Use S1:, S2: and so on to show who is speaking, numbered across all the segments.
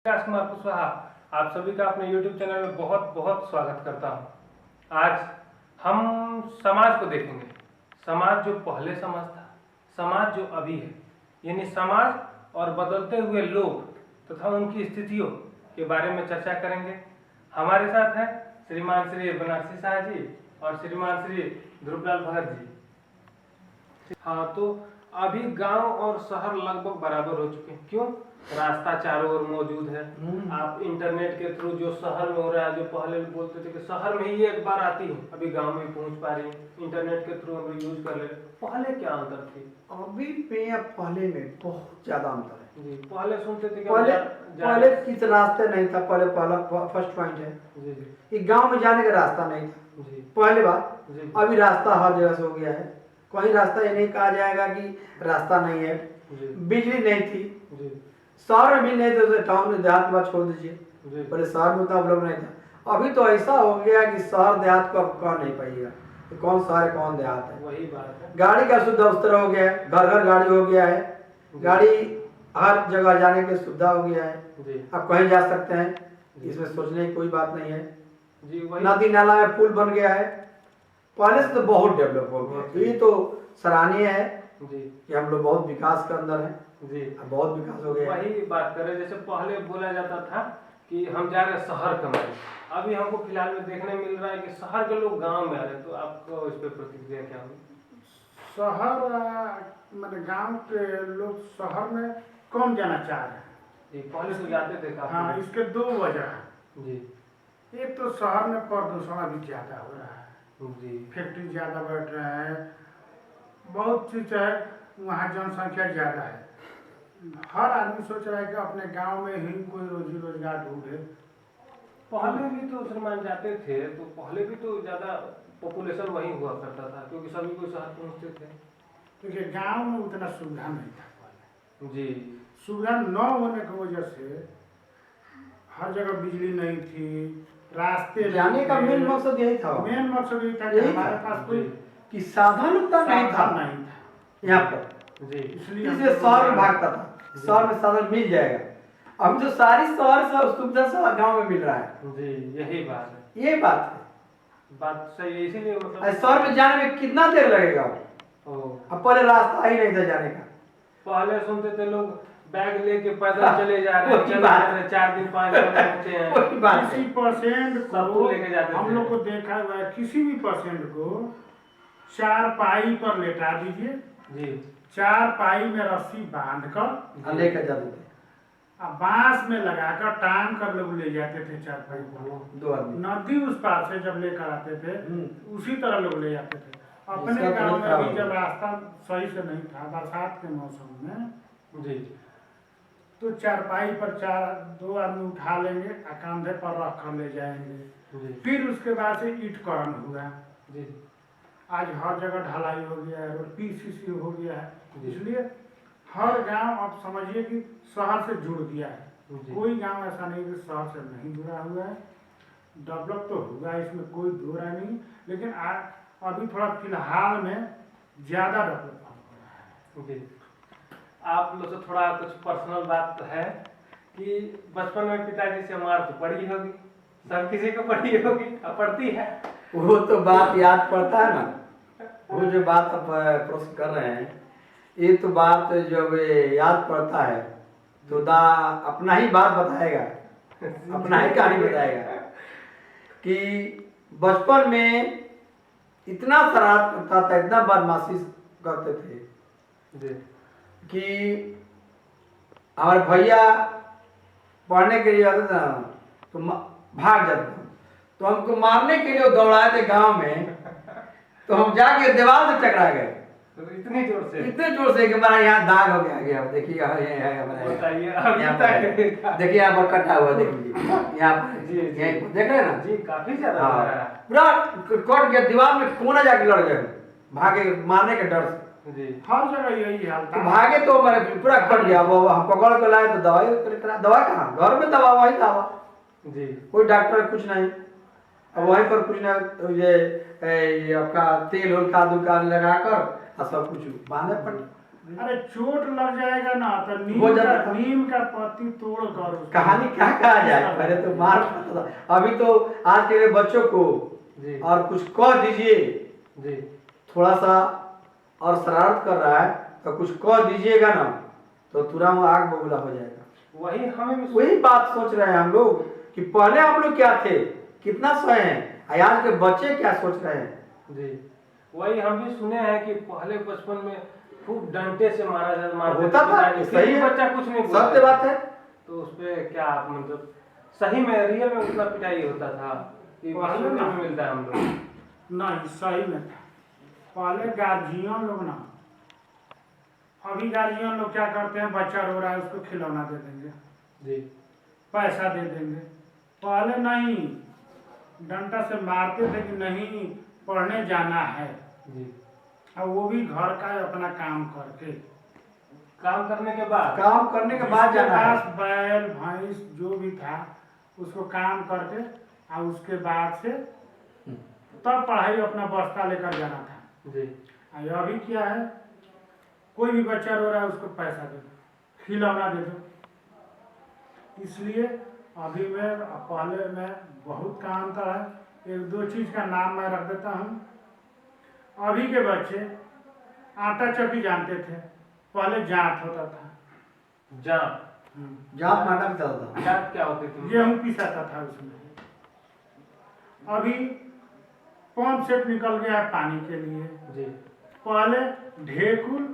S1: विकास कुमार कुशवाहा आप सभी का अपने YouTube चैनल में बहुत बहुत स्वागत करता हूं। आज हम समाज को देखेंगे, समाज जो पहले समाज था, समाज जो अभी है, यानी समाज और बदलते हुए लोग तथा उनकी स्थितियों के बारे में चर्चा करेंगे। हमारे साथ हैं श्रीमान श्री बनारसी शाह जी और श्रीमान श्री ध्रुवलाल भगत जी। हाँ, तो अभी गांव और शहर लगभग बराबर हो चुके हैं। क्यों? रास्ता चारों ओर मौजूद है। आप इंटरनेट के थ्रू जो शहर में हो रहा है, जो पहले बोलते थे कि शहर में ही एक बार आती है, अभी गांव में पहुंच पा रही है। इंटरनेट के थ्रू हम यूज कर ले। पहले क्या अंतर थी?
S2: अभी में और पहले में बहुत ज्यादा अंतर है।
S1: जी, पहले सुनते थे कि
S2: पहले किस रास्ते नहीं था। पहला फर्स्ट पॉइंट है
S1: जी जी,
S2: कि गांव में जाने का रास्ता नहीं था
S1: जी
S2: पहले बात।
S1: जी,
S2: अभी रास्ता हर जगह से हो गया है। कोई रास्ता ये नहीं कहा जाएगा कि रास्ता नहीं है।
S1: जी
S2: बिजली नहीं थी,
S1: जी
S2: शहर में भी नहीं थे, टाउन में देहात में बात छोड़ दीजिए।
S1: जी,
S2: पहले शहर में उतना उपलब्ध नहीं था। अभी तो ऐसा हो गया कि शहर देहात को अब कह नहीं पाइएगा तो कौन शहर है कौन देहात है।
S1: वही बात है।
S2: गाड़ी का सुविधा उस तरह हो गया है, घर घर गाड़ी हो गया है। गाड़ी हर जगह जाने की सुविधा हो गया है।
S1: जी
S2: आप कहीं जा सकते हैं, इसमें सोचने की कोई बात नहीं है।
S1: जी, वही
S2: नदी नाला में पुल बन गया है। पहले से तो बहुत डेवलप हो गया। ये तो सराहनीय है
S1: जी
S2: कि हम लोग बहुत विकास के अंदर हैं।
S1: जी,
S2: अब बहुत विकास हो गया है।
S1: वही बात करें, जैसे पहले बोला जाता था कि हम जा रहे हैं शहर कमाने, अभी हमको फिलहाल में देखने मिल रहा है कि शहर के लोग गांव में आ रहे हैं। तो आपको इस पे प्रतिक्रिया क्या होगी?
S3: शहर मतलब गांव के लोग शहर में कम जाना चाह रहे हैं।
S1: जी, पहले तो जाते थे काफी।
S3: हाँ, इसके दो वजह है।
S1: जी
S3: एक तो शहर में प्रदूषण अभी ज़्यादा हो रहा है,
S1: जी
S3: फैक्ट्री ज़्यादा बढ़ रहे हैं, बहुत चीज़ है, वहाँ जनसंख्या ज़्यादा है। हर आदमी सोच रहा है कि अपने गांव में ही कोई रोजी रोजगार ढूंढे।
S1: पहले भी तो श्रीमान जाते थे, तो पहले भी तो ज्यादा पॉपुलेशन वही हुआ करता था, क्योंकि सभी को शहर पहुंचते थे।
S3: क्योंकि गांव में उतना सुविधा नहीं था पहले।
S1: जी
S3: सुविधा न होने की वजह से हर जगह बिजली नहीं थी, रास्ते
S2: जाने का मेन मकसद यही था।
S3: मेन मकसद यही था कि
S2: यही
S3: हमारे
S2: था।
S3: पास कोई
S2: कि साधन उतना नहीं था
S3: नहीं था
S2: यहाँ पर,
S1: जी,
S2: इसलिए शहर में भागता था। शहर में साधन मिल जाएगा। अब तो सारी शहर से सुविधा सब गाँव में मिल रहा है।
S1: जी, यही बात है।
S2: ये बात है।
S1: बात सही है, इसीलिए मतलब
S2: शहर में जाने में कितना देर लगेगा?
S1: ओ,
S2: अब पहले रास्ता ही नहीं था जाने का।
S1: पहले सुनते थे लोग बैग लेके पैदल चले जा रहे हैं,
S2: वही
S1: चले
S2: बात
S1: जा रहे हैं, 4 दिन 5 दिन में पहुंचे हैं।
S2: वही बात है।
S3: किसी परसेंट
S1: सब
S3: को
S1: लेके जाते
S3: हम
S1: थे।
S3: लोग को देखा हुआ है, किसी भी परसेंट को 4 पाई पर लेटा दीजिए,
S1: जी
S3: 4 पाई में रस्सी बांधकर
S2: लेकर जाते थे
S3: अब बांस में लगाकर टांग कर लोग ले जाते थे 4 पाई पर।
S2: दो आदमी।
S3: नदी उस पार से जब लेकर आते थे उसी तरह लोग ले जाते थे। अपने
S2: इसका
S3: गांव में
S2: खराब
S3: अभी
S2: हो
S3: जब
S2: गया।
S3: रास्ता सही से नहीं था, बरसात के मौसम में,
S1: जी
S3: तो 4 पाई पर 2 आदमी उठा लेंगे और कंधे पर रख कर ले जाएंगे।
S1: जी
S3: फिर उसके बाद से ईंटकरण हुआ।
S1: जी,
S3: आज हर जगह ढलाई हो गया है, रोड पीसीसी हो गया है,
S1: जी।
S3: इसलिए हर गांव अब समझिए कि शहर से जुड़ गया है।
S1: जी।
S3: कोई गांव ऐसा नहीं कि शहर से नहीं जुड़ा हुआ है। डेवलप तो हुआ है, इसमें कोई दो राय नहीं, लेकिन अभी थोड़ा फिलहाल में ज़्यादा डेवलप हो रहा है।
S1: जी, आप लोग से थोड़ा कुछ पर्सनल बात है कि बचपन में पिताजी से मार तो पड़ी होगी, सब किसी को पड़ी होगी, अब पड़ती है।
S2: वो तो बात याद पड़ता है ना। वो जो बात आप प्रश्न कर रहे हैं, ये तो बात जब याद पड़ता है तो अपना ही बात बताएगा, अपना ही कहानी बताएगा कि बचपन में इतना शरारत करता था, इतना बदमाशी करते थे
S1: जी
S2: कि हमारे भैया पढ़ने के लिए आते थे ना तो भाग जाते थे। तो हमको मारने के लिए दौड़ाए थे गांव में, तो हम जाके दीवार से टकरा गए
S1: तो इतनी जोर से,
S2: इतने जोर से कि हमारा यहाँ दाग हो गया। देखिए यहाँ ये है हमारा,
S1: बताइए अभी
S2: यहाँ
S1: तक।
S2: पर देखिए यहाँ पर कटा हुआ, देखिए यहाँ पर,
S1: जी, जी।
S2: यहीं पर देख रहे हैं ना
S1: जी, काफी ज्यादा हो रहा
S2: हाँ,
S1: है।
S2: पूरा कट गया, दीवार में कोना जाके लड़ गए, भागे मारने के डर से।
S1: जी
S3: हर जगह यही हाल
S2: तो
S3: था।
S2: भागे तो हमारे पूरा कट गया। वो हम पकड़ के लाए तो दवाई कहाँ, घर में दवा, वही दवा,
S1: जी
S2: कोई डॉक्टर कुछ नहीं। अब वहीं पर कुछ ना ये आपका तेल और का दुकान लगाकर और सब कुछ बांधे पड़े।
S3: अरे चोट लग जाएगा ना तो
S2: हो जाता था।
S3: नीम का पत्ती तोड़ कर उसको-
S2: कहानी क्या कहा जाए, पहले तो मार पड़ता था। अभी तो आज के बच्चों को
S1: जी
S2: और कुछ कह दीजिए,
S1: जी
S2: थोड़ा सा और शरारत कर रहा है तो कुछ कह दीजिएगा ना तो तुरंत आग बबूला हो जाएगा।
S1: वही हमें भी
S2: वही बात सोच रहे हैं हम लोग कि पहले हम लोग क्या थे, कितना सहे हैं, और आज के बच्चे क्या सोच रहे हैं।
S1: जी वही हम भी सुने हैं कि पहले बचपन में खूब डंडे से मारते
S2: होता
S1: थे
S2: था,
S1: पिताजी, फिर
S2: सही
S1: भी
S2: है,
S1: बच्चा कुछ नहीं बोलता
S2: सत्य बात है।
S1: तो उस पे क्या आप मतलब सही में रियल में उतना पिटाई होता था कि
S3: पहले
S1: सुनने
S3: ना।
S1: में मिलता है हम लोग।
S3: नहीं सही में पहले गार्जियन लोग ना, अभी गार्जियन लोग क्या करते हैं, बच्चा रो रहा है उसको खिलौना दे देंगे,
S1: जी
S3: पैसा दे देंगे। पहले नहीं, डंडा से मारते थे कि नहीं पढ़ने जाना है,
S1: जी
S3: और वो भी घर का अपना काम करके।
S1: काम करने के बाद
S2: काम करने के बाद
S3: जिसके
S2: जाना है।
S3: पास बैल भैंस जो भी था उसको काम करके और उसके बाद से तब पढ़ाई अपना बस्ता लेकर जाना था।
S1: जी
S3: और अभी क्या है, कोई भी बच्चा रो रहा है उसको पैसा दे दो, खिलौना दे दो। इसलिए अभी में पहले में बहुत का अंतर है। एक दो चीज का नाम मैं रख देता हूँ। अभी के बच्चे आटा चक्की जानते थे, पहले जांत होता था,
S1: जान
S2: जात माटा भी चलता था।
S1: जात क्या होती थी?
S3: गेहूं पिसाता था उसमें। अभी पंप सेट निकल गया है पानी के लिए।
S1: जी
S3: पहले ढेकुल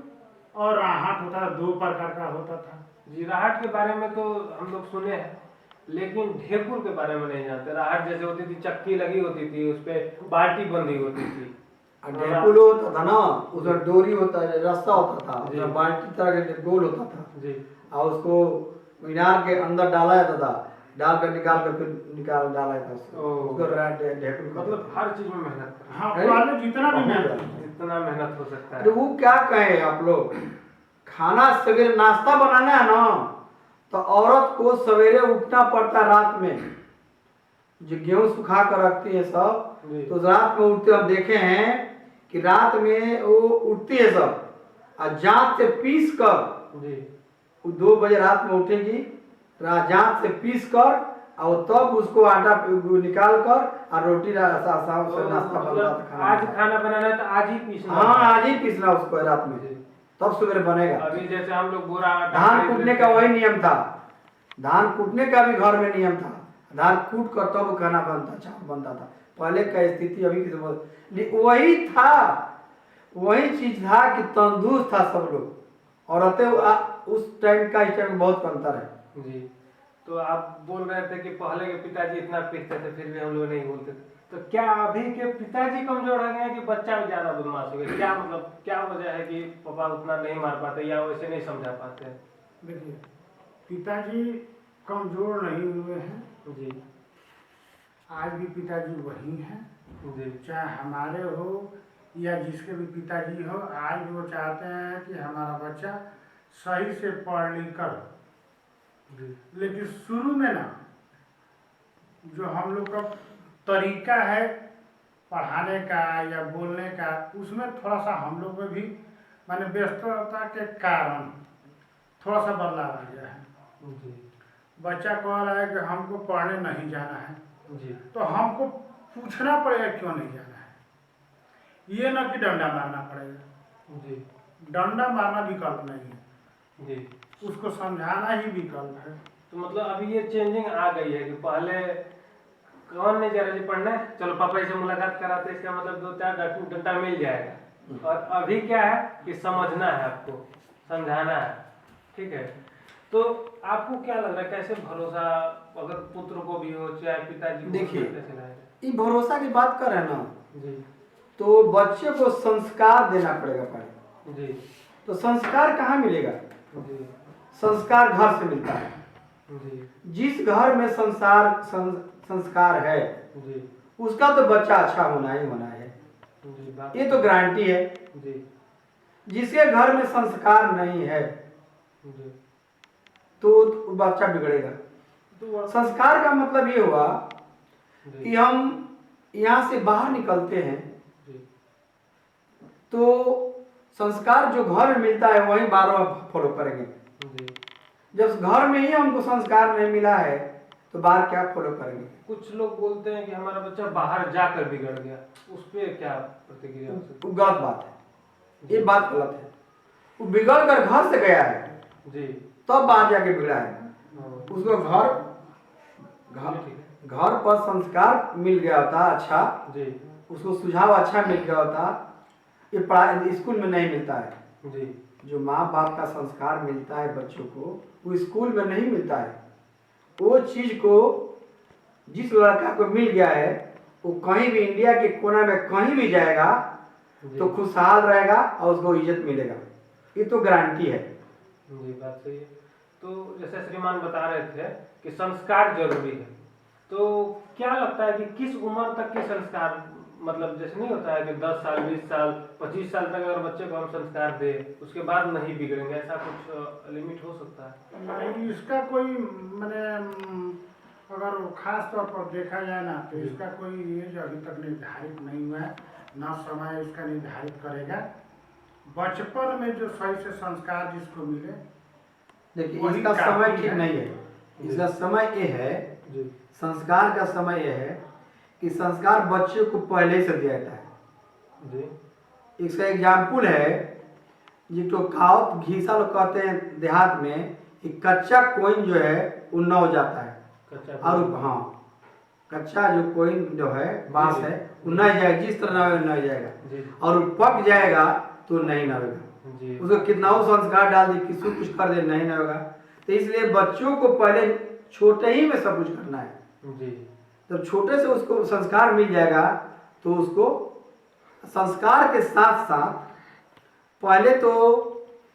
S3: और आहट होता था, दो प्रकार का होता था।
S1: जी राहत के बारे में तो हम लोग सुने हैं, लेकिन ढेकुर के बारे में नहीं जानते। राहत जैसे होती थी, चक्की लगी होती थी, उस पे बाल्टी बंधी होती थी।
S2: और ढेकुल होता था ना, उसमें डोरी होता है, रास्ता होता था,
S1: जी।
S2: उसमें बाल्टी तरह के गोल होता था,
S1: जी
S2: और उसको मीनार के अंदर डाला जाता था, डाल कर निकाल कर फिर निकाल डाला जाता था
S1: ओह।
S2: उसको ढेकुल कहते
S1: मतलब
S2: थे।
S1: हर चीज में मेहनत करना,
S3: हाँ,
S2: अरे,
S3: पहले जितना भी
S2: बहुत
S3: मेहनत
S2: ज्यादा।
S1: जितना मेहनत हो सकता
S2: अरे
S1: है।
S2: वो क्या कहें आप लोग, खाना सवेरे नाश्ता बनाना है ना तो औरत को सवेरे उठना पड़ता है। रात में जो गेहूं सुखा कर रखती है सब,
S1: जी
S2: तो रात में उठते हम देखे हैं कि रात में वो उठती है सब और जांत से पीस कर,
S1: जी
S2: वो 2 बजे रात में उठेगी, जांत से पीस कर और तब उसको आटा निकाल कर और रोटी नाश्ता
S1: तो
S2: बनता था,
S1: मतलब आज खाना बनाना है तो आज ही पीसना
S2: हाँ
S1: है।
S2: आज ही पीसना उसको रात में,
S1: जी।
S2: तब सवेरे बनेगा।
S1: अभी जैसे हम लोग बोरा आटा
S2: धान
S1: खरीद
S2: कूटने
S1: लेते
S2: का
S1: हैं।
S2: वही नियम था, धान कूटने का भी घर में नियम था, धान कूट कर तब खाना बनता, चावल बनता था। पहले का स्थिति अभी की वही था, वही चीज था कि तंदुरुस्त था सब लोग। औरतें उस टाइम का इस टाइम बहुत अंतर है।
S1: जी तो आप बोल रहे थे कि पहले के पिताजी इतना पीटते थे फिर भी हम लोग नहीं बोलते थे, तो क्या अभी के पिताजी कमजोर हो गए हैं कि बच्चा भी ज्यादा बदमाश हो गया? क्या मतलब क्या वजह है कि पापा उतना नहीं मार पाते या वैसे नहीं समझा पाते?
S3: देखिए, पिताजी कमजोर नहीं हुए हैं,
S1: जी
S3: आज भी पिताजी वही हैं।
S1: जी
S3: चाहे हमारे हो या जिसके भी पिताजी हो, आज भी वो चाहते हैं कि हमारा बच्चा सही से पढ़ लिख कर।
S1: जी
S3: लेकिन शुरू में ना जो हम लोग का तरीका है पढ़ाने का या बोलने का, उसमें थोड़ा सा हम लोग में भी माने व्यस्तता के कारण थोड़ा सा बदलाव आ गया है।
S1: जी
S3: बच्चा कह रहा है कि हमको पढ़ने नहीं जाना है,
S1: जी
S3: तो हमको पूछना पड़ेगा क्यों नहीं जाना है। ये ना कि डंडा मारना पड़ेगा,
S1: जी
S3: डंडा मारना विकल्प नहीं है,
S1: जी
S3: उसको समझाना ही विकल्प है।
S1: तो मतलब अभी ये चेंजिंग आ गई है कि पहले कौन नहीं जा रहा जी पढ़ने, चलो पापा से मुलाकात कराते, इसका मतलब 2-4 डंडा मिल जाएगा। और अभी क्या है कि समझना है, आपको समझाना है, ठीक है। तो आपको क्या लग रहा है कैसे भरोसा अगर पुत्र को भी हो चाहे पिताजी को,
S2: देखिए,
S1: कैसे लाएगा?
S2: ये भरोसा की बात कर रहे हैं ना,
S1: जी
S2: तो बच्चे को संस्कार देना पड़ेगा पहले।
S1: जी
S2: तो संस्कार कहाँ मिलेगा?
S1: जी
S2: संस्कार घर से मिलता है।
S1: जी
S2: जिस घर में संस्कार है
S1: जी
S2: उसका तो बच्चा अच्छा होना ही होना है,
S1: जी बात
S2: ये तो गारंटी है।
S1: जी
S2: जिसके घर में संस्कार नहीं है
S1: जी
S2: तो बच्चा बिगड़ेगा।
S1: तो
S2: संस्कार का मतलब ये हुआ
S1: जी
S2: कि हम यहाँ से बाहर निकलते हैं
S1: जी
S2: तो संस्कार जो घर में मिलता है वही बार बार फॉलो करेंगे।
S1: जी।
S2: जब घर में ही हमको संस्कार नहीं मिला है तो बाहर क्या फॉलो करेंगे।
S1: कुछ लोग बोलते हैं कि हमारा बच्चा बाहर जाकर बिगड़ गया, उस पर क्या प्रतिक्रिया हो सकती
S2: वो गलत बात है, ये बात गलत है। वो बिगड़ कर घर से गया है
S1: है? जी।
S2: तब बाहर जाके बिगड़ा है।
S1: हाँ।
S2: उसको घर पर संस्कार मिल गया होता अच्छा,
S1: जी।
S2: उसको सुझाव अच्छा मिल गया होता। ये पढ़ाई स्कूल में नहीं मिलता है।
S1: जी।
S2: जो माँ बाप का संस्कार मिलता है बच्चों को वो स्कूल में नहीं मिलता है। वो चीज को जिस लड़का को मिल गया है वो कहीं भी इंडिया के कोना में कहीं भी जाएगा तो खुशहाल रहेगा और उसको इज्जत मिलेगा, ये तो गारंटी है।
S1: जी, बात सही है। तो जैसे श्रीमान बता रहे थे कि संस्कार जरूरी है, तो क्या लगता है कि किस उम्र तक के संस्कार, मतलब जैसे नहीं होता है कि 10 साल 20 साल 25 साल तक अगर बच्चे को हम संस्कार दे उसके बाद नहीं बिगड़ेंगे, ऐसा कुछ लिमिट हो सकता है?
S3: नहीं, इसका कोई मैंने अगर खास तौर पर देखा जाए ना तो इसका कोई एज अभी तक निर्धारित नहीं हुआ है, ना समय इसका निर्धारित करेगा। बचपन में जो सही से संस्कार जिसको मिले,
S2: देखिए
S3: वही
S2: इसका
S3: काफी
S2: समय ठीक
S3: है।
S2: नहीं है। इसका समय ये है,
S1: जी।
S2: संस्कार का समय यह है कि संस्कार बच्चे को पहले से दिया जाता है।
S1: जी।
S2: इसका एग्जाम्पल है ये तो कहावत घीसा लोग कहते हैं देहात में कि कच्चा कोइन जो है वो न हो जाता है
S1: कच्चा
S2: और हाँ कच्चा जो कोइन जो है बांस है वो नहीं जाएगा, जिस तरह नवेगा नहीं जाएगा
S1: जी।
S2: और वो पक जाएगा तो नहीं नवेगा।
S1: जी।
S2: उसको कितना वो संस्कार डाल दे किसी कुछ कर दे नहीं नवेगा। तो इसलिए बच्चों को पहले छोटे ही में सब कुछ करना है।
S1: जी।
S2: जब छोटे से उसको संस्कार मिल जाएगा तो उसको संस्कार के साथ साथ पहले तो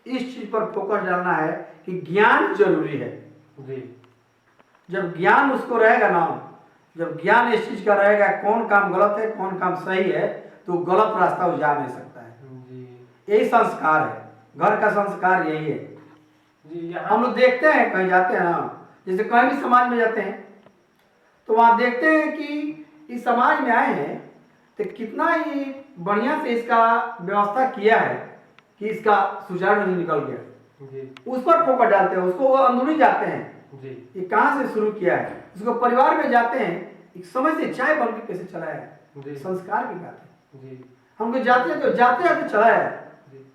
S2: इस चीज पर फोकस डालना है कि ज्ञान जरूरी है।
S1: जी।
S2: जब ज्ञान उसको रहेगा ना, जब ज्ञान इस चीज का रहेगा कौन काम गलत है कौन काम सही है तो गलत रास्ता वो जा नहीं सकता है।
S1: जी।
S2: यही संस्कार है, घर का संस्कार यही है।
S1: जी।
S2: हम लोग देखते हैं कहीं जाते हैं ना, जैसे कहीं भी समाज में जाते हैं तो वहां देखते हैं कि इस समाज में आए हैं तो कितना ही बढ़िया से इसका व्यवस्था किया है कि इसका सुचारू रूप से निकल गया।
S1: जी।
S2: उस पर फोकस डालते हैं, उसको वो अंदरूनी जाते हैं
S1: जी।
S2: ये कहाँ से शुरू किया है, उसको परिवार में जाते हैं एक समय से चाय बन के कैसे चलाया है।
S1: जी।
S2: संस्कार की बात है।
S1: जी।
S2: हमको जाते हैं तो जाते जाते चलाया है,
S1: जी।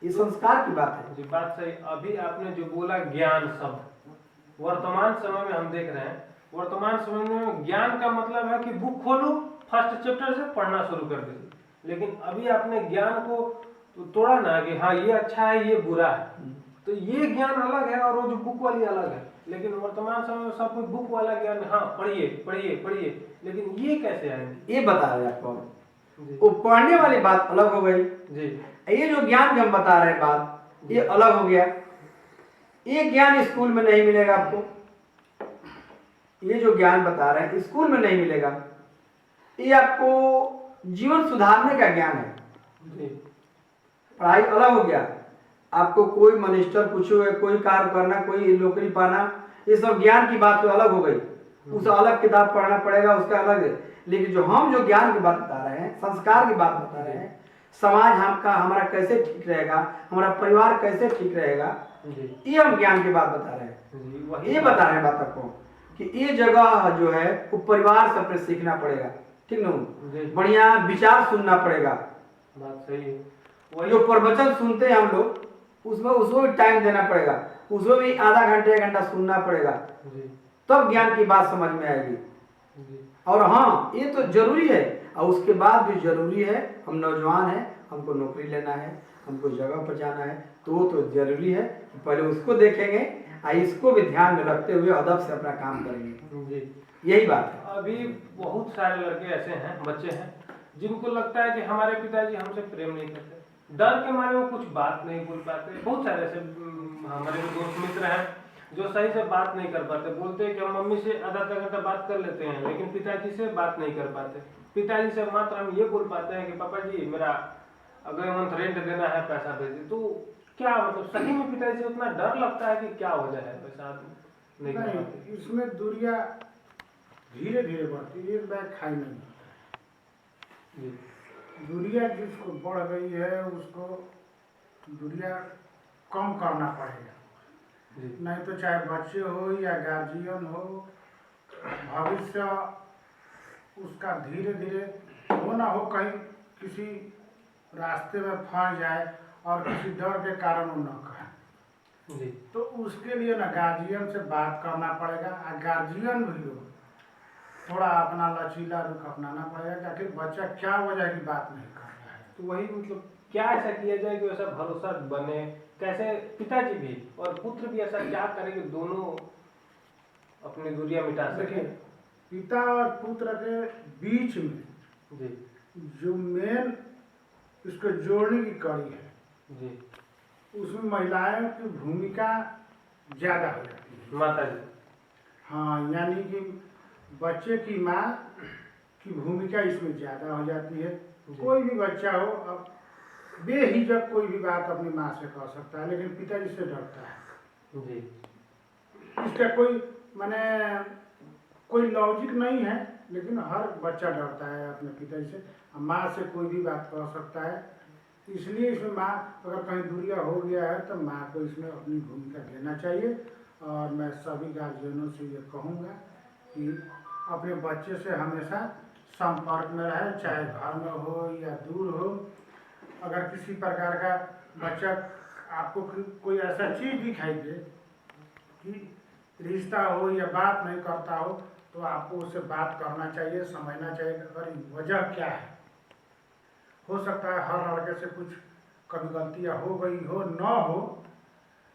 S2: ये संस्कार की बात है।
S1: जी, बात सही। अभी आपने जो बोला ज्ञान शब्द, वर्तमान समय में हम देख रहे हैं, वर्तमान समय में ज्ञान का मतलब है कि बुक खोलो फर्स्ट चैप्टर से पढ़ना शुरू कर दीजिए। लेकिन अभी आपने ज्ञान को तोड़ा ना कि हाँ ये अच्छा है ये बुरा है, तो ये ज्ञान अलग है और वो जो बुक वाली अलग है। लेकिन वर्तमान समय में सब कुछ बुक वाला ज्ञान, हाँ पढ़िए पढ़िए पढ़िए, लेकिन ये कैसे आएंगे?
S2: ये बता रहे हैं आपको।
S1: जी।
S2: वो पढ़ने वाली बात अलग हो गई,
S1: जी।
S2: ये जो ज्ञान हम बता रहे हैं बात ये अलग हो गया। ये ज्ञान स्कूल में नहीं मिलेगा आपको, ये जो ज्ञान बता रहे हैं स्कूल में नहीं मिलेगा। ये आपको जीवन सुधारने का ज्ञान है।
S1: जी।
S2: पढ़ाई अलग हो गया, आपको कोई मिनिस्टर कुछ कोई कार्य करना कोई नौकरी पाना ये सब ज्ञान की बात तो अलग हो गई, उस अलग किताब पढ़ना पड़ेगा उसका अलग है। लेकिन जो हम जो ज्ञान की बात बता रहे हैं संस्कार की बात बता रहे हैं, समाज हमका हमारा कैसे ठीक रहेगा, हमारा परिवार कैसे ठीक रहेगा, ये हम ज्ञान की बात बता रहे हैं। ये बता रहे हैं बात आपको कि ये जगह जो है वो परिवार से अपने सीखना पड़ेगा, ठीक ना, बढ़िया विचार सुनना पड़ेगा।
S1: बात सही है।
S2: जो प्रवचन सुनते हैं हम लोग उसको भी टाइम देना पड़ेगा, उसको भी आधा घंटे 1 घंटा सुनना पड़ेगा, तब ज्ञान की बात समझ में आएगी। और हाँ ये तो जरूरी है, और उसके बाद भी जरूरी है, हम नौजवान हैं हमको नौकरी लेना है हमको जगह पर जाना है तो वो तो जरूरी है, पहले उसको देखेंगे और इसको भी ध्यान में रखते हुए अदब से अपना काम करेंगे। यही बात है।
S1: अभी बहुत सारे लड़के ऐसे हैं, बच्चे हैं जिनको लगता है कि हमारे पिताजी हमसे प्रेम नहीं करते, डर के मारे वो कुछ बात नहीं बोल पाते। बहुत सारे ऐसे हमारे दोस्त मित्र हैं जो सही से बात नहीं कर पाते, बोलते हैं कि हम मम्मी से आधा घंटा बात कर लेते हैं लेकिन पिताजी से बात नहीं कर पाते। पिताजी से मात्र हम ये बोल पाते हैं कि पापा जी मेरा अगले मंथ रेंट देना है पैसा भेजिए। तो क्या मतलब सही में पिताजी से उतना डर लगता है कि क्या वजह है पैसा नहीं कर पाते?
S3: इसमें दूरियां धीरे धीरे बढ़ती, एक बैग खाई नहीं। दूरिया जिसको बढ़ गई है उसको दूरिया कम करना पड़ेगा।
S1: जी
S3: नहीं तो चाहे बच्चे हो या गार्जियन हो, भविष्य उसका धीरे धीरे हो ना हो कहीं किसी रास्ते में फंस जाए और किसी डर के कारण वो न कहे,
S1: जी
S3: तो उसके लिए ना गार्जियन से बात करना पड़ेगा। और गार्जियन भी हो थोड़ा अपना लचीला रुख अपनाना पड़ेगा कि आखिर बच्चा क्या वजह की बात नहीं कर रहा है।
S1: तो वही मतलब क्या ऐसा किया जाए कि वैसा भरोसा बने, कैसे पिताजी भी और पुत्र भी ऐसा क्या करें कि दोनों अपनी दूरियां मिटा
S3: देखिए,
S1: सके।
S3: पिता और पुत्र के बीच में
S1: जी
S3: जो मेन इसको जोड़ने की कड़ी है,
S1: जी
S3: उसमें महिलाओं की भूमिका ज़्यादा हो जाती है।
S1: माता जी।
S3: हाँ, यानी कि बच्चे की माँ की भूमिका इसमें ज़्यादा हो जाती है।
S1: जी।
S3: कोई भी बच्चा हो, अब बेहिचक कोई भी बात अपनी माँ से कह सकता है, लेकिन पिताजी से डरता है।
S1: जी
S3: इसका कोई माने कोई लॉजिक नहीं है, लेकिन हर बच्चा डरता है अपने पिताजी से। माँ से कोई भी बात कह सकता है, इसलिए इसमें माँ अगर कहीं दूरिया हो गया है तो माँ को इसमें अपनी भूमिका देना चाहिए। और मैं सभी गार्जियनों से ये कहूँगा कि अपने बच्चे से हमेशा संपर्क में रहे, चाहे घर में हो या दूर हो। अगर किसी प्रकार का बच्चा आपको कोई ऐसा चीज़ दिखाई दे कि रिश्ता हो या बात नहीं करता हो, तो आपको उससे बात करना चाहिए, समझना चाहिए कि अगर वजह क्या है। हो सकता है हर लड़के से कुछ कभी गलतियाँ हो गई हो, न हो,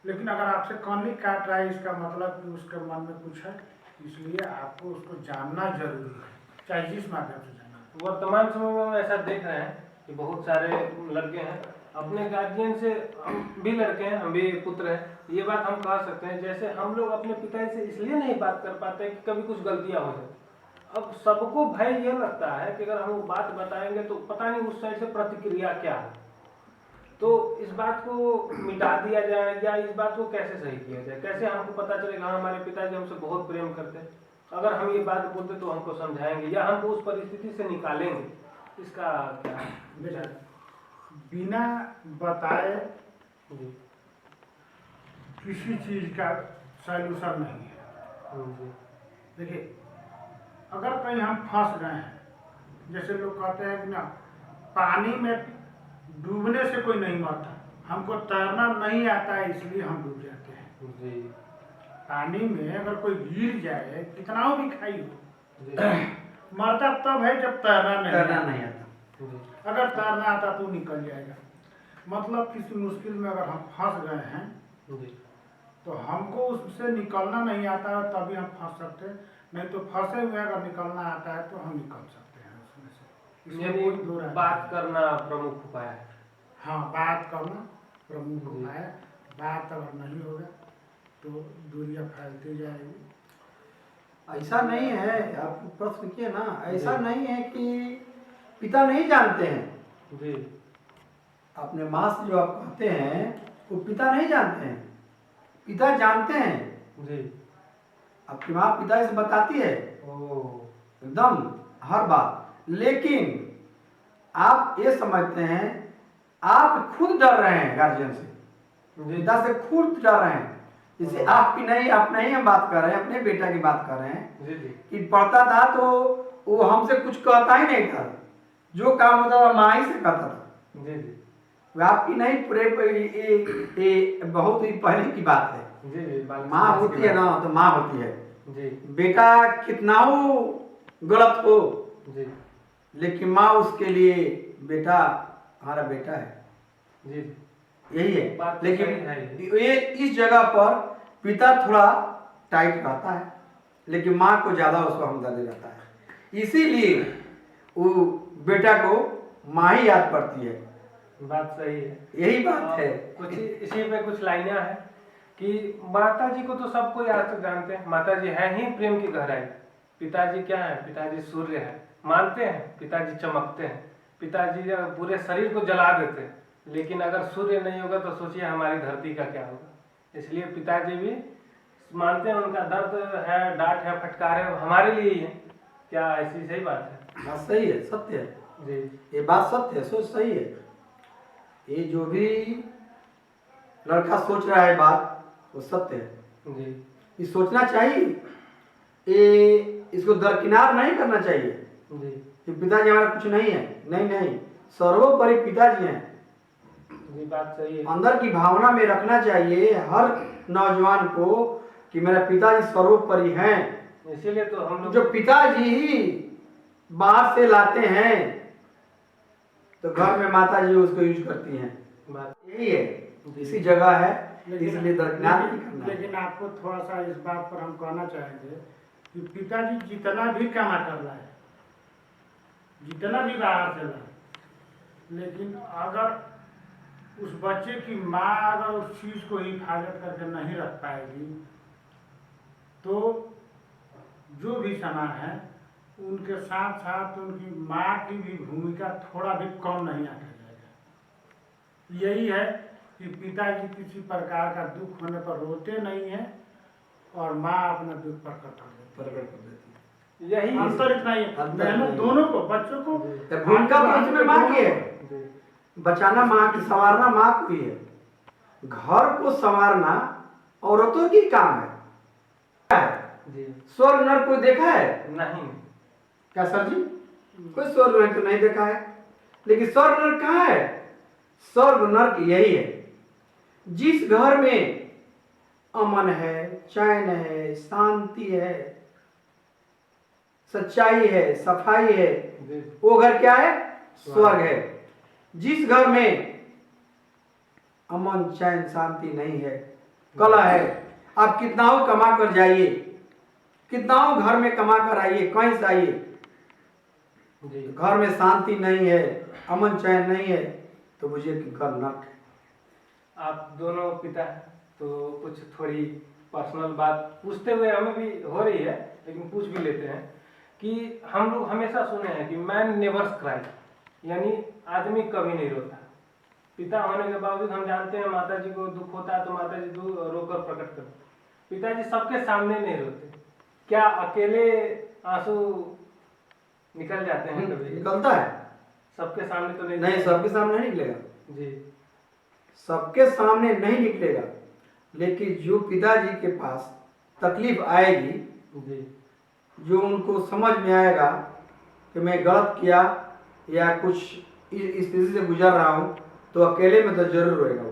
S3: लेकिन अगर आपसे कान काट रहा है इसका मतलब कि उसके मन में कुछ है, इसलिए आपको उसको जानना जरूरी है, चाहे जिस माध्यम से जानना।
S1: वर्तमान समय में हम ऐसा देख रहे हैं कि बहुत सारे लड़के हैं अपने गार्जियन से, हम भी लड़के हैं, हम भी पुत्र हैं, ये बात हम कह सकते हैं जैसे हम लोग अपने पिताजी से इसलिए नहीं बात कर पाते कि कभी कुछ गलतियां हो जाए। अब सबको भय यह लगता है कि अगर हम वो बात बताएंगे तो पता नहीं उस साइड से प्रतिक्रिया क्या है, तो इस बात को मिटा दिया जाए या इस बात को कैसे सही किया जाए, कैसे हमको पता चलेगा हमारे पिताजी हमसे बहुत प्रेम करते हैं, अगर हम ये बात बोलते तो हमको समझाएंगे या हमको उस परिस्थिति से निकालेंगे, इसका क्या विचार?
S3: बिना बताए
S1: जी
S3: किसी चीज़ का सॉल्यूशन नहीं है।
S1: जी
S3: देखिए, अगर कहीं हम फंस गए हैं, जैसे लोग कहते हैं कि ना पानी में डूबने से कोई नहीं मरता, हमको तैरना नहीं आता है इसलिए हम डूब जाते हैं।
S1: जी
S3: पानी में अगर कोई गिर जाए, कितना भी खाई हो,
S1: जी
S3: मरता तब है जब तैरना नहीं
S2: करना
S3: आता।
S2: नहीं आता।
S1: जी
S3: अगर तैरना आता तो निकल जाएगा। मतलब किसी मुश्किल में अगर हम फंस गए हैं
S1: जी
S3: तो हमको उससे निकलना नहीं आता है, तभी हम फंस सकते हैं। नहीं तो फंसे हुए अगर निकलना आता है तो हम निकल सकते हैं उसमें से। इसमें
S1: यानी
S3: कोई दो राय
S1: बात
S3: नहीं।
S1: करना प्रमुख उपाय है।
S3: हाँ, बात करना प्रमुख
S1: जी।
S3: उपाय है। बात अगर नहीं होगा तो दूरियां फैलती जाएगी।
S2: ऐसा नहीं है, आप प्रश्न किए ना, ऐसा
S1: जी।
S2: नहीं है कि पिता नहीं जानते हैं।
S1: जी
S2: अपने माँ से जो आप कहते हैं वो पिता नहीं जानते हैं, पिता जानते हैं।
S1: जी
S2: आपकी माँ पिता से बताती है
S1: ओ
S2: एकदम हर बात, लेकिन आप ये समझते हैं आप खुद डर रहे हैं गार्जियन से,
S1: जी
S2: पिता से खुद डर रहे हैं। जैसे आपकी नहीं, आप नहीं हम बात कर रहे हैं, अपने बेटा की बात कर रहे हैं
S1: जी जी
S2: कि पढ़ता था तो वो हमसे कुछ कहता ही नहीं था, जो काम होता था माँ ही से कहता था।
S1: जी जी
S2: वो आपकी नहीं, पूरे बहुत ही पहले की बात है।
S1: जी जी बाल
S2: माँ
S1: समाज
S2: होती
S1: की
S2: है ना
S1: बात।
S2: तो माँ होती है।
S1: जी
S2: बेटा कितना हो गलत हो,
S1: जी
S2: लेकिन माँ उसके लिए बेटा हमारा बेटा है,
S1: जी
S2: यही है।
S1: बात तो
S2: लेकिन
S1: सही है
S2: ये इस जगह पर पिता थोड़ा टाइट रहता है, लेकिन माँ को ज्यादा उसको हमदर्दी रहता है, इसीलिए वो बेटा को माँ ही याद पड़ती है।
S1: बात सही है।
S2: यही बात है।
S1: कुछ इसी पे कुछ लाइनें हैं कि माता जी को तो सब कोई आज तक जानते हैं, माता जी है ही प्रेम की गहराई। पिताजी क्या है? पिताजी सूर्य है, मानते हैं। पिताजी चमकते हैं, पिताजी पूरे शरीर को जला देते हैं, लेकिन अगर सूर्य नहीं होगा तो सोचिए हमारी धरती का क्या होगा। इसलिए पिताजी भी मानते हैं, उनका दर्द है, डांट है, फटकार है, हमारे लिए ही है। क्या ऐसी सही बात है?
S2: हाँ सही है, सत्य है।
S1: जी
S2: ये बात सत्य है, सोच सही है। ये जो भी लड़का सोच रहा है बात वो सत्य है।
S1: जी
S2: ये सोचना चाहिए, ये इसको दरकिनार नहीं करना चाहिए
S1: जी
S2: कि पिताजी हमारा कुछ नहीं है। नहीं नहीं, सर्वोपरि पिताजी हैं।
S1: जी, बात सही है।
S2: अंदर की भावना में रखना चाहिए हर नौजवान को कि मेरा पिताजी सर्वोपरि हैं।
S1: इसीलिए तो हम लोग
S2: जो पिताजी ही बाहर से लाते हैं तो घर में माता जी उसको यूज करती हैं।
S1: बात
S2: यही है, इसी जगह है,
S3: लेकिन
S2: इसलिए दरकिनार नहीं करना है।
S3: लेकिन आपको थोड़ा सा इस बात पर हम कहना चाहेंगे कि पिताजी जितना भी कमा कर लाए, जितना भी बाहर से लाए, लेकिन अगर उस बच्चे की माँ अगर उस चीज़ को हिफाजत करके नहीं रख पाएगी तो जो भी सामान है उनके साथ साथ उनकी माँ की भी भूमिका थोड़ा भी कम नहीं आकर जाएगा। यही है कि पिताजी किसी प्रकार का दुख होने पर रोते नहीं हैं और माँ अपना दुख प्रकट कर देती
S2: प्रकट कर देती है।
S1: यही
S3: अंतर इतना ही है।
S2: अंतर
S3: मेहनत
S2: नहीं।
S3: दोनों को, बच्चों को
S2: तो भूमिका तो उसमें माँ की है,
S1: जी
S2: बचाना माँ की, संवारना माँ को ही है। घर को संवारना औरतों की काम है। क्या है?
S1: जी
S2: स्वर्ग नरक कोई देखा है
S1: नहीं
S2: क्या सर जी? कोई स्वर्ग नरक तो नहीं देखा है। लेकिन स्वर्ग नरक कहाँ है? स्वर्ग नरक यही है, जिस घर में अमन है, चैन है, शांति है, सच्चाई है, सफाई है,
S1: जी
S2: वो घर क्या है? स्वर्ग है। जिस घर में अमन चैन शांति नहीं है, कलह है, आप कितनाओं कमा कर जाइए, कितनाओं घर में कमा कर आइए, कहीं से आइए,
S1: जी
S2: घर में शांति नहीं है, अमन चैन नहीं है, तो मुझे कि घर नरक है।
S1: आप दोनों पिता हैं, तो कुछ थोड़ी पर्सनल बात पूछते हुए हमें भी हो रही है, लेकिन पूछ भी लेते हैं कि हम लोग हमेशा सुने हैं कि मैन नेवर्स क्राई, यानी आदमी कभी नहीं रोता। पिता होने के बावजूद हम जानते हैं माता जी को दुख होता है तो माता जी रोकर प्रकट करते। पिताजी सबके सामने नहीं रोते, क्या अकेले आंसू निकल जाते हैं कभी?
S2: निकलता है?
S1: सबके सामने तो नहीं
S2: नहीं, सबके सामने नहीं निकलेगा,
S1: जी
S2: सबके सामने नहीं निकलेगा। लेकिन जो पिताजी के पास तकलीफ आएगी,
S1: जी
S2: जो उनको समझ में आएगा कि मैं गलत किया या कुछ इस स्थिति से गुजर रहा हूँ, तो अकेले में तो जरूर रोएगा। वो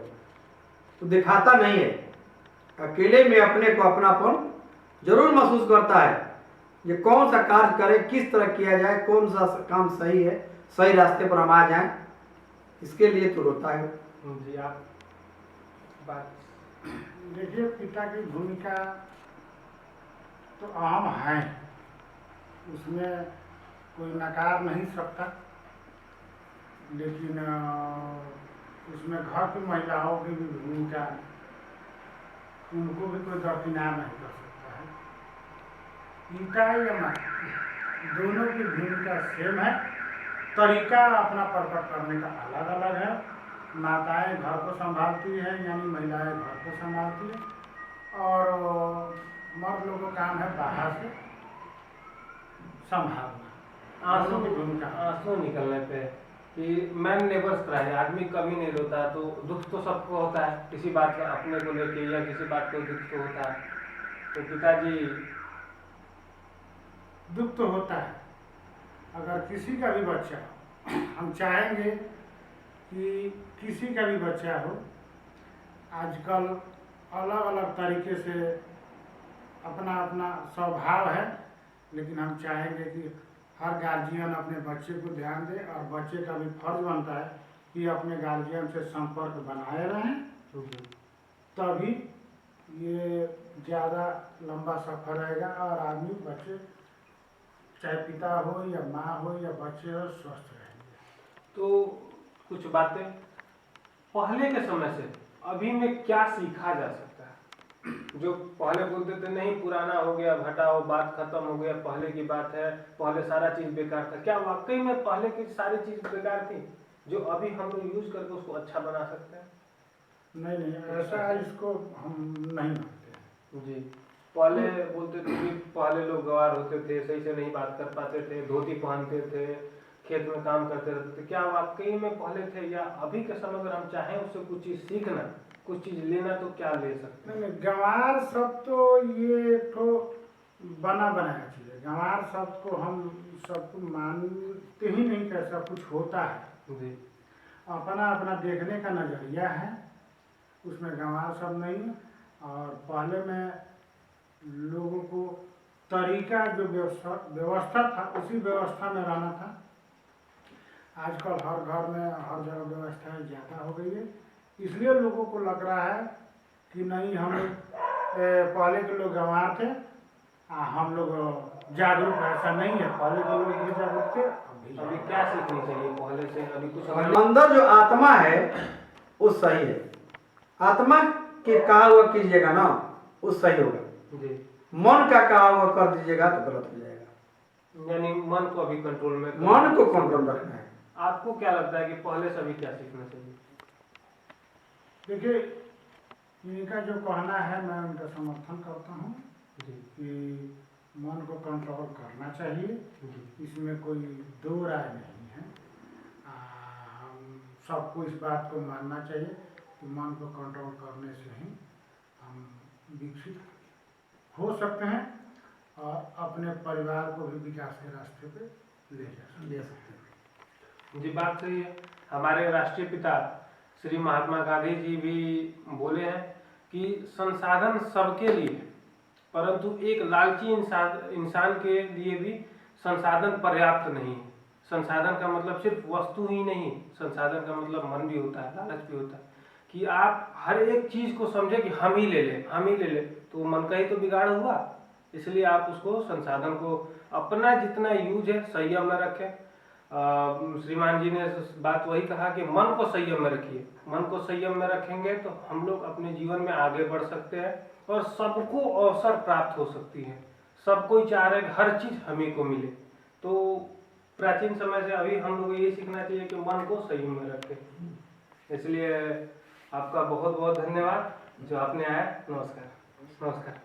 S2: तो दिखाता नहीं है, अकेले में अपने को अपनापन जरूर महसूस करता है। ये कौन सा कार्य करें, किस तरह किया जाए, कौन सा काम सही है, सही रास्ते पर हम आ जाएं, इसके लिए तो रोता है।
S1: जी आप बात
S3: देखिए, पिता की भूमिका तो अहम है, उसमें कोई नकार नहीं सकता, लेकिन उसमें घर की महिलाओं की भी भूमिका, उनको भी कोई दरकिनार नहीं कर सकता है। पिता या माँ दोनों की भूमिका सेम है, तरीका अपना प्रकट करने का अलग अलग है। माताएं घर को संभालती हैं, यानी महिलाएं घर को संभालती हैं, और मर्द लोगों का काम है बाहर से संभालना।
S1: आंसू
S3: दोनों की भूमिका
S1: आंसू निकलने पे कि मैन नेवर्स क्राई, आदमी कभी नहीं रोता। तो दुख तो सबको होता है किसी बात का, अपने को लेके या किसी बात को दुख तो होता है। तो पिताजी
S3: दुख तो होता है। अगर किसी का भी बच्चा, हम चाहेंगे कि किसी का भी बच्चा हो, आजकल अलग अलग तरीके से अपना अपना स्वभाव है, लेकिन हम चाहेंगे कि हर गार्जियन अपने बच्चे को ध्यान दे, और बच्चे का भी फर्ज बनता है कि अपने गार्जियन से संपर्क बनाए रहें, तभी ये ज़्यादा लंबा सफ़र रहेगा और आदमी, बच्चे, चाहे पिता हो या माँ हो या बच्चे हो, स्वस्थ रहेंगे।
S1: तो कुछ बातें पहले के समय से अभी में क्या सीखा जा सकता है? जो पहले बोलते थे नहीं पुराना हो गया, घटाओ, बात खत्म हो गया, पहले की बात है, पहले सारा चीज बेकार था, क्या वाकई में पहले की सारी चीज बेकार थी जो अभी हम लोग यूज करके उसको अच्छा बना सकते हैं?
S3: नहीं नहीं, ऐसा इसको हम नहीं मानते।
S1: जी, पहले बोलते थे कि पहले लोग गवार होते थे, सही से नहीं बात कर पाते थे, धोती पहनते थे, खेत में काम करते रहते थे, क्या वाकई में पहले थे, या अभी के समय अगर हम चाहें उससे कुछ चीज़ सीखना, कुछ चीज़ लेना, तो क्या ले सकते हैं?
S3: नहीं नहीं, गंवार शब्द तो ये तो बना बनाया चीज़ है। गंवार शब्द को हम सबको मानते ही नहीं कि ऐसा कुछ होता है।
S1: जी
S3: अपना अपना देखने का नज़रिया है, उसमें गंवार शब्द नहीं है। और पहले में लोगों को तरीका जो व्यवस्था था उसी व्यवस्था में रहना था। आजकल हर घर में हर जगह व्यवस्थाएं ज़्यादा हो गई है, इसलिए लोगों को लग रहा है कि नहीं, हम लोग पहले के लोग गंवार थे, हम लोग जागरूक। ऐसा नहीं है, पहले के लोग भी जागरूक थे,
S1: अभी क्या सीखनी चाहिए पहले से? अभी कुछ
S2: अंदर जो आत्मा है वो सही है। आत्मा के कहा हुआ कीजिएगा ना, वो सही होगा।
S1: जी,
S2: मन का कहा हुआ कर दीजिएगा तो गलत हो जाएगा।
S1: यानी मन को अभी कंट्रोल में
S2: मन को कंट्रोल रखना है।
S1: आपको क्या लगता है कि पहले से अभी क्या सीखना चाहिए?
S3: देखिए, इनका जो कहना है मैं उनका समर्थन करता हूँ
S1: जी
S3: कि मन को कंट्रोल करना चाहिए,
S1: जी
S3: इसमें कोई दो राय नहीं है। हम सबको इस बात को मानना चाहिए कि मन को कंट्रोल करने से ही हम विकसित हो सकते हैं और अपने परिवार को भी विकास के रास्ते पे ले सकते हैं।
S1: जी, बात सही है। हमारे राष्ट्रीय पिता श्री महात्मा गांधी जी भी बोले हैं कि संसाधन सबके लिए है, परंतु एक लालची इंसान के लिए भी संसाधन पर्याप्त नहीं है। संसाधन का मतलब सिर्फ वस्तु ही नहीं, संसाधन का मतलब मन भी होता है, लालच भी होता है कि आप हर एक चीज़ को समझे कि हम ही ले लें, हम ही ले लें, तो मन का ही तो बिगाड़ हुआ। इसलिए आप उसको, संसाधन को अपना जितना यूज है संयम में रखें। श्रीमान जी ने बात वही कहा कि मन को संयम में रखिए। मन को संयम में रखेंगे तो हम लोग अपने जीवन में आगे बढ़ सकते हैं और सबको अवसर प्राप्त हो सकती है। सब कोई चाह रहे हर चीज़ हमें को मिले, तो प्राचीन समय से अभी हम लोग ये सीखना चाहिए कि मन को संयम में रखें। इसलिए आपका बहुत बहुत धन्यवाद जो आपने आया। नमस्कार। नमस्कार।